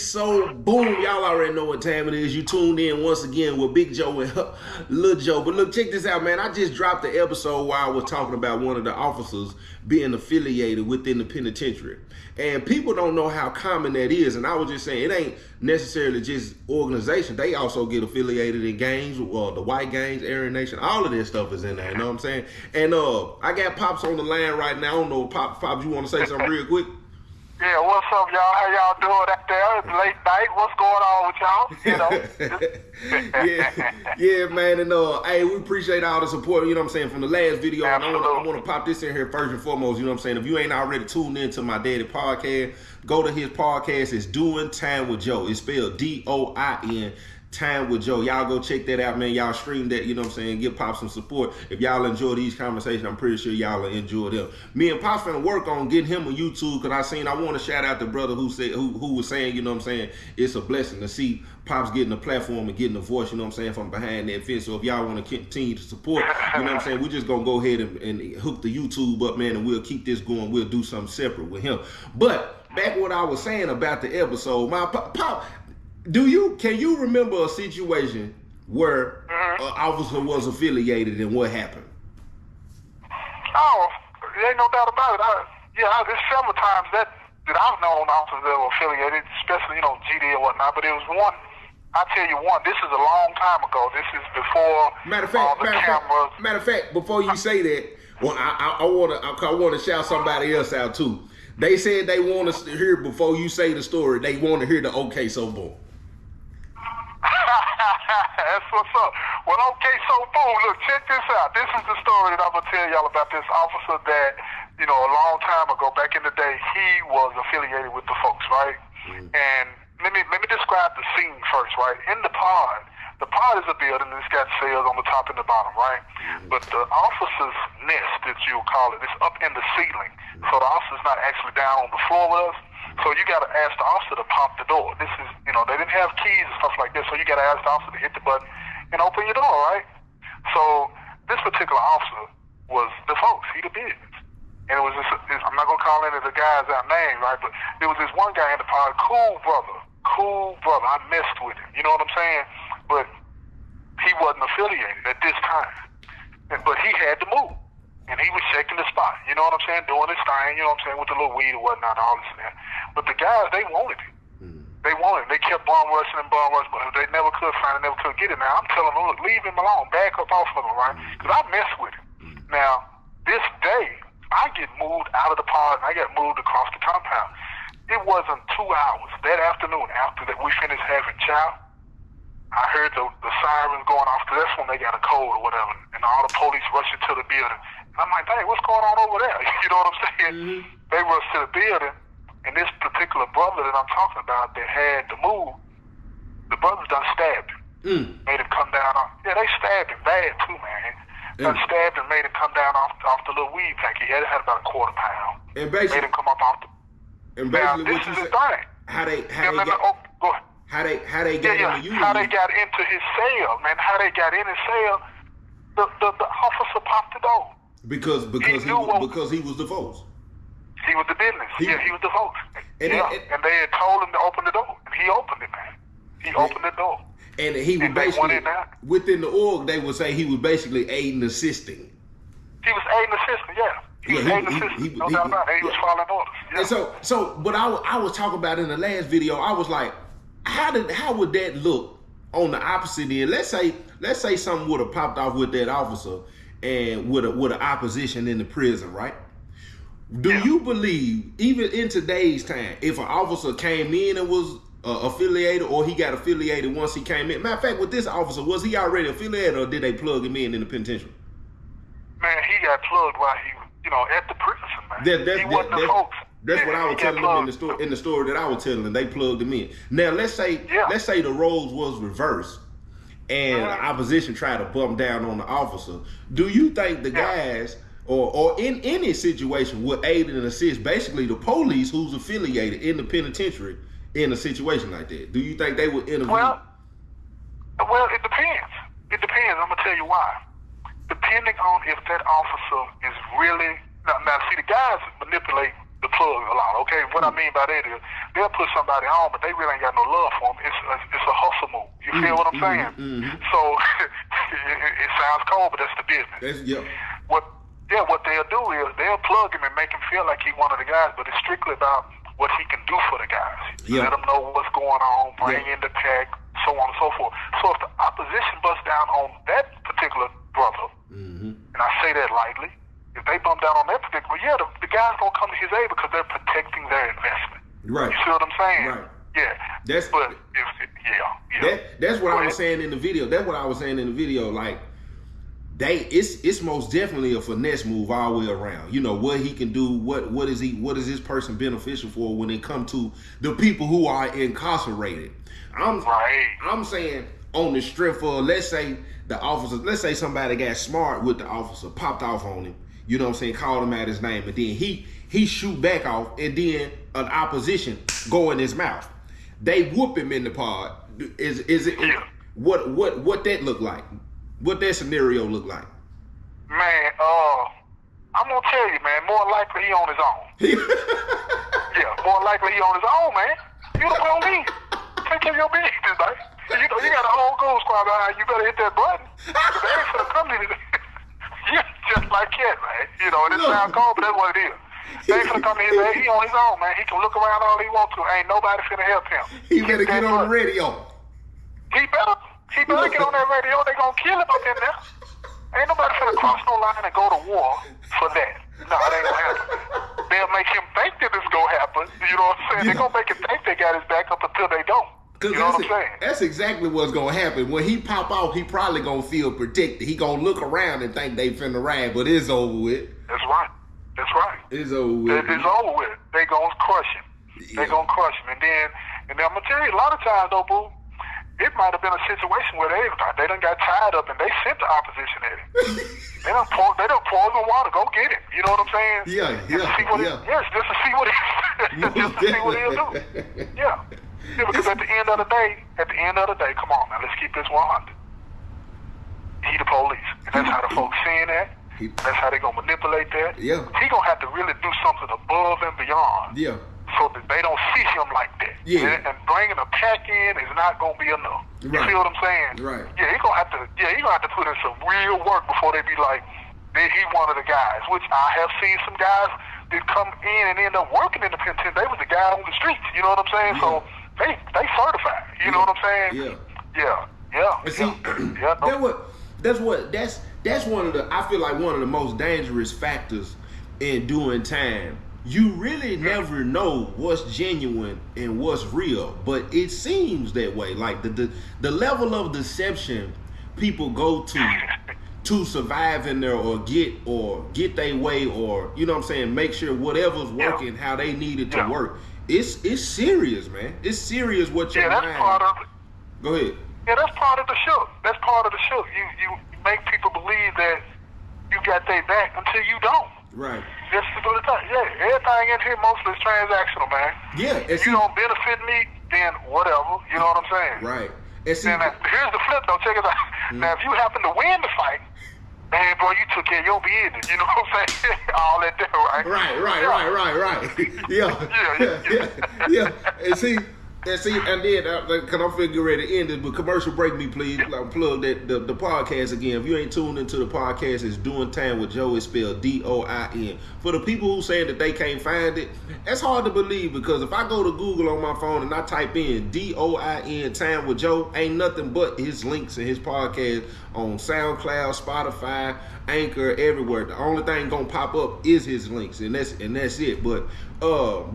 So boom, y'all already know what time it is. You tuned in once again with Big Joe and Lil Joe. But look, check this out, man. I just dropped the episode where I was talking about one of the officers being affiliated within the penitentiary. And people don't know how common that is. And I was just saying, it ain't necessarily just organization. They also get affiliated in gangs, the white gangs, Aryan Nation, all of this stuff is in there, you know what I'm saying? And I got Pops on the line right now. I don't know, Pops, you want to say something real quick? Yeah, what's up, y'all? How y'all doing out there? It's late night. What's going on with y'all? You know? yeah, man. And hey, we appreciate all the support, you know what I'm saying, from the last video. Absolutely. And I want to pop this in here first and foremost, you know what I'm saying? If you ain't already tuned into my daddy podcast, go to his podcast. It's Doing Time with Joe. It's spelled DOIN. Time with Joe. Y'all go check that out, man. Y'all stream that, you know what I'm saying? Give Pops some support. If y'all enjoy these conversations, I'm pretty sure y'all will enjoy them. Me and Pops finna work on getting him on YouTube, because I want to shout out the brother who said who was saying, you know what I'm saying, it's a blessing to see Pops getting a platform and getting a voice, you know what I'm saying, from behind that fence. So if y'all want to continue to support, you know what I'm saying, we're just gonna go ahead and hook the YouTube up, man, and we'll keep this going. We'll do something separate with him. But back what I was saying about the episode, my Pop, can you remember a situation where an officer was affiliated and what happened? Oh, there ain't no doubt about it. There's several times that I've known officers that were affiliated, especially, you know, GD or whatnot, but it was one, I tell you one, this is a long time ago. This is before cameras. Matter of fact, before you say that, well, I want to shout somebody else out too. They said they want to hear, before you say the story, they want to hear the okay, so boom. That's what's up. Well, okay, so boom, look, check this out. This is the story that I'm going to tell y'all about this officer that, you know, a long time ago, back in the day, he was affiliated with the folks, right? And let me describe the scene first, right? In the pod is a building that's got cells on the top and the bottom, right? But the officer's nest, that you'll call it, is up in the ceiling. So the officer's not actually down on the floor with us. So you got to ask the officer to pop the door. This is, you know, they didn't have keys and stuff like this, so you got to ask the officer to hit the button and open your door, right? So this particular officer was the folks, he the business. And it was this, I'm not going to call any of the guys out name, right? But there was this one guy in the pod, cool brother. I messed with him, you know what I'm saying? But he wasn't affiliated at this time. But he had to move. And he was checking the spot, you know what I'm saying? Doing his thing, you know what I'm saying, with the little weed or whatnot, all this and that. But the guys, they wanted it. They wanted it. They kept bum rushing, but they never could find it, never could get it. Now, I'm telling them, look, leave him alone. Back up off of him, right? Because I mess with him. Now, this day, I get moved out of the pod, and I get moved across the compound. It wasn't 2 hours. That afternoon, after that we finished having chow, I heard the sirens going off, because that's when they got a code or whatever, and all the police rushing to the building. I'm like, dang, what's going on over there? You know what I'm saying? They rushed to the building, and this particular brother that I'm talking about that had to move, the brothers done stabbed him. Made him come down off. Yeah, they stabbed him bad too, man. Done stabbed him, made him come down off the little weed pack. He had about a quarter pound. And basically, made him come up off the. And basically, now, this is the thing. How they go ahead. How they got into you? How they got into his cell, man. How they got in his cell. The officer popped the door. Because he was the folks. He was the business. He was the folks. And they had told him to open the door. And he opened it, man. He opened the door. And he was basically, within the org, they would say he was basically aiding and assisting. He was aiding and assisting, yeah. He was aiding and assisting. No doubt about it. He was following orders. Yeah. And so, but I was talking about in the last video, I was like, how would that look on the opposite end? Let's say something would have popped off with that officer and with an opposition in the prison, right? Do you believe, even in today's time, if an officer came in and was affiliated, or he got affiliated once he came in? Matter of fact, with this officer, was he already affiliated, or did they plug him in the penitentiary? Man, he got plugged while he was, you know, at the prison, man. He wasn't the folks. That's what I was telling them in the story that I was telling them. They plugged him in. Now, let's say the roles was reversed, and the opposition tried to bump down on the officer. Do you think the guys, or in any situation, would aid and assist basically the police who's affiliated in the penitentiary in a situation like that? Do you think they would intervene? Well, it depends. It depends. I'm gonna tell you why. Depending on if that officer is really now see, the guys manipulate the plug a lot. Okay, what I mean by that is they'll put somebody on, but they really ain't got no love for them. It's a hustle move. You feel what I'm saying? So it sounds cold, but that's the business. What they'll do is they'll plug him and make him feel like he's one of the guys, but it's strictly about what he can do for the guys. Let them know what's going on, bring in the pack, so on and so forth. So if the opposition busts down on that particular brother, and I say that lightly, if they bump down on that particular, the guys gonna come to his aid because they're protecting their investment. Right. You see what I'm saying? Right. Yeah. That's what I was saying in the video. That's what I was saying in the video. Like, it's most definitely a finesse move all the way around. You know what he can do. What is this person beneficial for when it comes to the people who are incarcerated? I'm saying on the strength of, let's say the officer, let's say somebody got smart with the officer, popped off on him. You know what I'm saying? Called him out his name, and then he shoot back off, and then an opposition go in his mouth. They whoop him in the pod. Is it what that look like? What that scenario look like? Man, I'm gonna tell you, man. More likely he on his own. More likely he on his own, man. You the police. Take care of your business, man. You know you got a whole goon squad behind you. Better hit that button. They ain't finna come to you. Yeah, just like that, man. You know, and it sounds cold, but that's what it is. They ain't finna come to his aid. He on his own, man. He can look around all he wants to. Ain't nobody finna help him. He better get on the radio. He better get on that radio. They gonna kill him up in there. Ain't nobody finna cross no line and go to war for that. No, it ain't gonna happen. They'll make him think that it's gonna happen. You know what I'm saying? They're gonna make him think they got his back up until they don't. You know what I'm saying? That's exactly what's gonna happen. When he pop out, he probably gonna feel protected. He gonna look around and think they finna ride, but it's over with. That's right. It's over with. It's over with. They gonna crush him. They gonna crush him. And then I'm gonna tell you, a lot of times though, boo, it might have been a situation where they done got tied up and they sent the opposition at him. they done poured some water. Go get him. You know what I'm saying? Just to see what he'll do. Yeah, because at the end of the day, come on, man, let's keep this 100. He the police. And that's how the folks seeing that. That's how they gonna manipulate that. Yeah. He gonna have to really do something above and beyond. Yeah. So that they don't see him like that. Yeah. And bringing a pack in is not gonna be enough. You Right. feel what I'm saying? Right. Yeah, he gonna have to put in some real work before they be like, he one of the guys. Which I have seen some guys that come in and end up working in the penitentiary. They was the guy on the streets. You know what I'm saying? Yeah. So they certified. You know what I'm saying? Yeah. Yeah. See, that's one of the, I feel like one of the most dangerous factors in doing time. You really never know what's genuine and what's real, but it seems that way. Like the level of deception people go to survive in there or get their way, or you know what I'm saying, make sure whatever's working how they need it to work. It's serious, man. It's serious what you're that's part of it. Go ahead. Yeah, that's part of the show. That's part of the show. You make people believe that you got their back until you don't. Right. Just to go to time. Yeah, everything in here mostly is transactional, man. Yeah. If you don't benefit me, then whatever. You know what I'm saying? Right. And see, then here's the flip, though. Check it out. Now, if you happen to win the fight, man, bro, you took care of your business. You know what I'm saying? All that there, right? Right. Yeah. And then, can I figure ready to end this, but commercial break me, please. Plug that the podcast again. If you ain't tuned into the podcast, it's Doing Time with Joe. It's spelled DOIN. For the people who say that they can't find it, that's hard to believe, because if I go to Google on my phone and I type in DOIN Time with Joe, ain't nothing but his links and his podcast on SoundCloud, Spotify, Anchor, everywhere. The only thing gonna pop up is his links, and that's it. But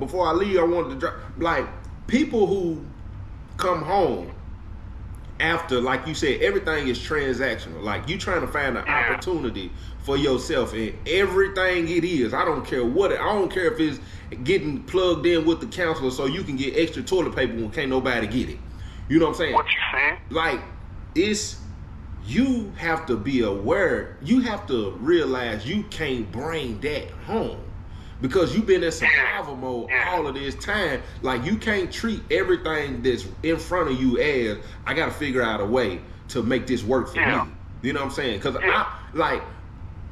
before I leave, I wanted to drop, like, people who come home after, like you said, everything is transactional. Like, you trying to find an opportunity for yourself, and everything it is. I don't care if it's getting plugged in with the counselor so you can get extra toilet paper when can't nobody get it. You know what I'm saying? What you said? Like, you have to be aware. You have to realize you can't bring that home, because you've been in survival mode all of this time. Like, you can't treat everything that's in front of you as, I got to figure out a way to make this work for me. You know what I'm saying? Because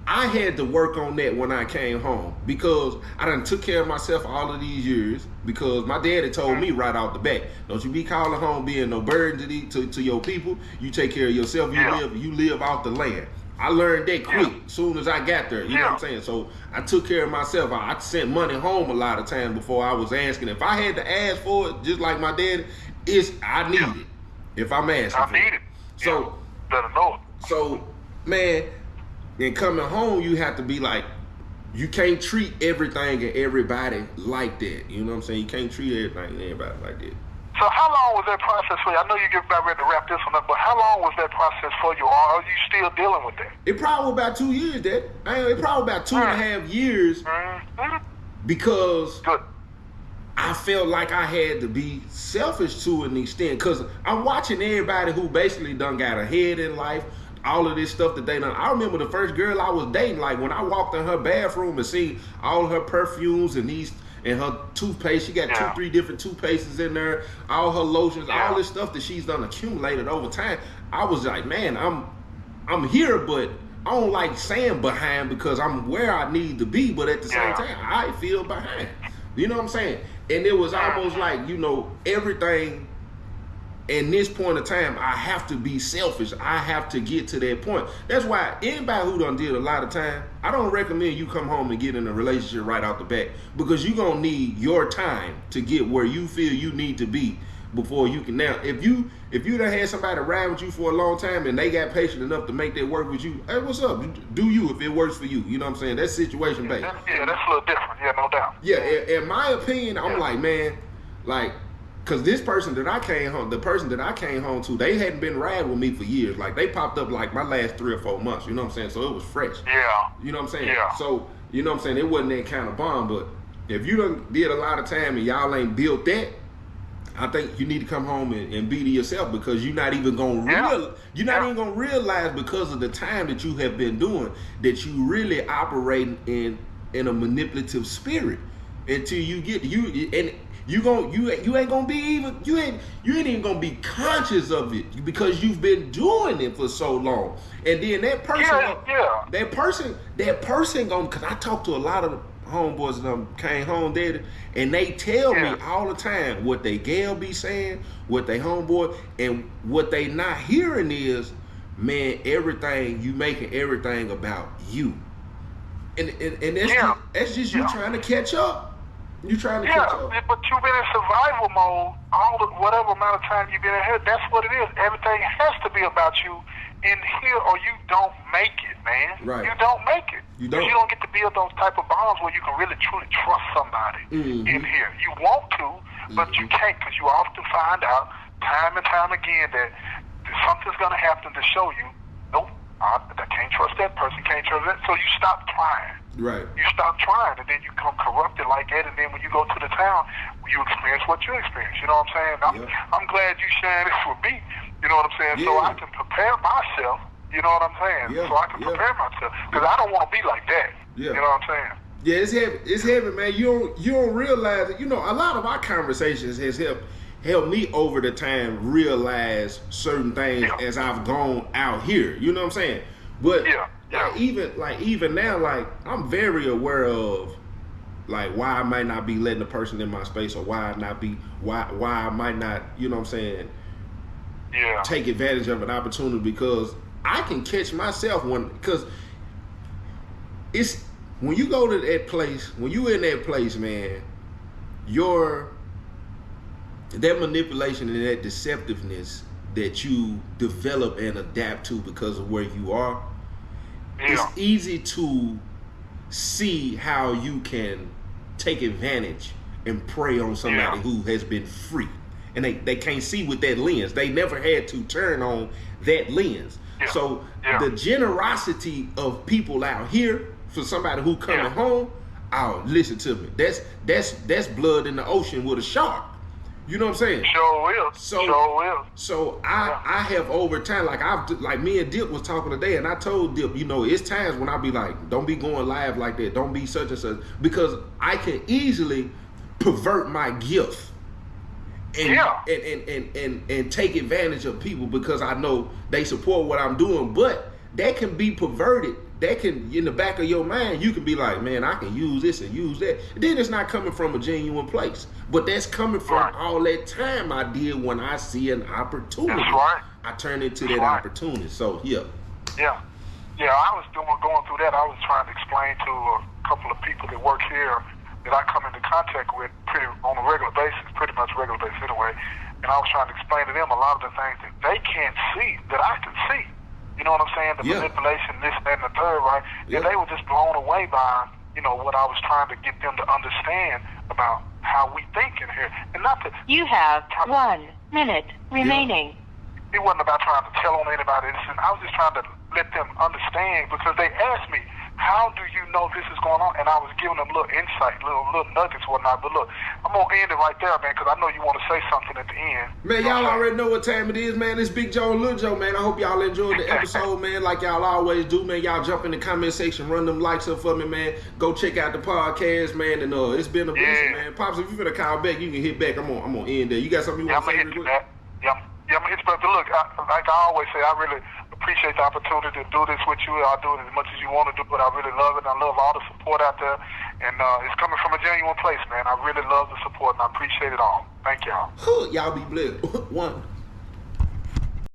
I had to work on that when I came home because I done took care of myself all of these years because my daddy told me right out the back, don't you be calling home being no burden to your people. You take care of yourself. You live off the land. I learned that quick as soon as I got there. You know what I'm saying? So I took care of myself. I sent money home a lot of times before I was asking. If I had to ask for it, just like my daddy, I need it. If I'm asking I need it. So better know it. So, man, in coming home, you have to be like, you can't treat everything and everybody like that. You know what I'm saying? You can't treat everything and everybody like that. So how long was that process for you? I know you get about ready to wrap this one up, but how long was that process for you, or are you still dealing with that? It probably about 2 years, Dad. It probably about 2.5 years because I felt like I had to be selfish to an extent because I'm watching everybody who basically done got ahead in life, all of this stuff that they done. I remember the first girl I was dating, like when I walked in her bathroom and seen all her perfumes and her toothpaste. She got 2-3 different toothpastes in there, all her lotions, all this stuff that she's done accumulated over time. I was like, man, I'm here, but I don't like saying behind because I'm where I need to be, but at the same time, I feel behind. You know what I'm saying? And it was almost like, you know, everything in this point of time, I have to be selfish. I have to get to that point. That's why anybody who done did a lot of time, I don't recommend you come home and get in a relationship right out the back because you're going to need your time to get where you feel you need to be before you can. Now, if you done had somebody ride with you for a long time and they got patient enough to make that work with you, hey, what's up? Do you if it works for you. You know what I'm saying? That's situation based. Yeah, that's a little different. Yeah, no doubt. Yeah, in my opinion, I'm like, man, like, because this person that I came home, the person that I came home to, they hadn't been riding with me for years. Like, they popped up like my last 3 or 4 months. You know what I'm saying? So it was fresh. Yeah. You know what I'm saying? Yeah. So, you know what I'm saying? It wasn't that kind of bond. But if you done did a lot of time and y'all ain't built that, I think you need to come home and be to yourself because you're not even gonna even gonna realize because of the time that you have been doing that you really operating in a manipulative spirit until you get you ain't gonna be even you ain't even gonna be conscious of it because you've been doing it for so long. And then that person gonna, because I talk to a lot of homeboys that came home daddy, and they tell me all the time what they gal be saying, what they homeboy, and what they not hearing is, man, everything you making everything about you, and that's just you trying to catch up. You trying to catch up. But you've been in survival mode whatever amount of time you've been in here. That's what it is. Everything has to be about you in here, or you don't make it, man. Right. You don't make it. You don't get to build those type of bonds where you can really truly trust somebody in here. You want to, but you can't because you often find out time and time again that something's going to happen to show you, nope, I can't trust that person, can't trust that. So you stop trying. Right. You stop trying, and then you become corrupted like that, and then when you go to the town, you experience what you experience. You know what I'm saying? I'm glad you sharing this with me. You know what I'm saying? So I can prepare myself. You know what I'm saying? So I can prepare myself because I don't want to be like that. You know what I'm saying? Yeah, it's heavy. It's heavy, man. You don't realize it. You know, a lot of our conversations has helped me over the time realize certain things as I've gone out here. You know what I'm saying? But even now, like, I'm very aware of like why I might not be letting a person in my space, or why I might not, you know what I'm saying, take advantage of an opportunity, because I can catch myself because it's when you go to that place, when you in that place, man, that manipulation and that deceptiveness that you develop and adapt to because of where you are, it's easy to see how you can take advantage and prey on somebody who has been free. And they can't see with that lens. They never had to turn on that lens. So the generosity of people out here for somebody who coming home, listen to me. That's blood in the ocean with a shark. You know what I'm saying? Sure will. So I have over time, like me and Dip was talking today, and I told Dip, you know, it's times when I be like, don't be going live like that. Don't be such and such, because I can easily pervert my gift and take advantage of people because I know they support what I'm doing. But that can be perverted that can, in the back of your mind, you can be like, man, I can use this and use that. Then it's not coming from a genuine place, but that's coming from all that time I did when I see an opportunity. That's right. I turn into that opportunity. So yeah. I was going through that. I was trying to explain to a couple of people that work here that I come into contact with on a regular basis, pretty much regular basis anyway. And I was trying to explain to them a lot of the things that they can't see that I can see. You know what I'm saying? The manipulation, this, that, and the third, right? And they were just blown away by, what I was trying to get them to understand about how we think in here. And not to... You have 1 minute remaining. It wasn't about trying to tell on anybody. I was just trying to let them understand, because they asked me, how do you know this is going on? And I was giving them little insight, little nuggets, whatnot. But look, I'm going to end it right there, man, because I know you want to say something at the end. Man, y'all already know what time it is, man. It's Big Joe and Lil Joe, man. I hope y'all enjoyed the episode, man, like y'all always do, man. Y'all jump in the comment section, run them likes up for me, man. Go check out the podcast, man. And it's been a blessing, man. Pops, if you finna call back, you can hit back. I'm gonna end there. You got something you want to say? I'm going to hit you back. I'm going to hit you back. But look, like I always say, I really appreciate the opportunity to do this with you. I'll do it as much as you want to do, but I really love it. I love all the support out there, and it's coming from a genuine place, man. I really love the support, and I appreciate it all. Thank y'all. Y'all be blessed. One.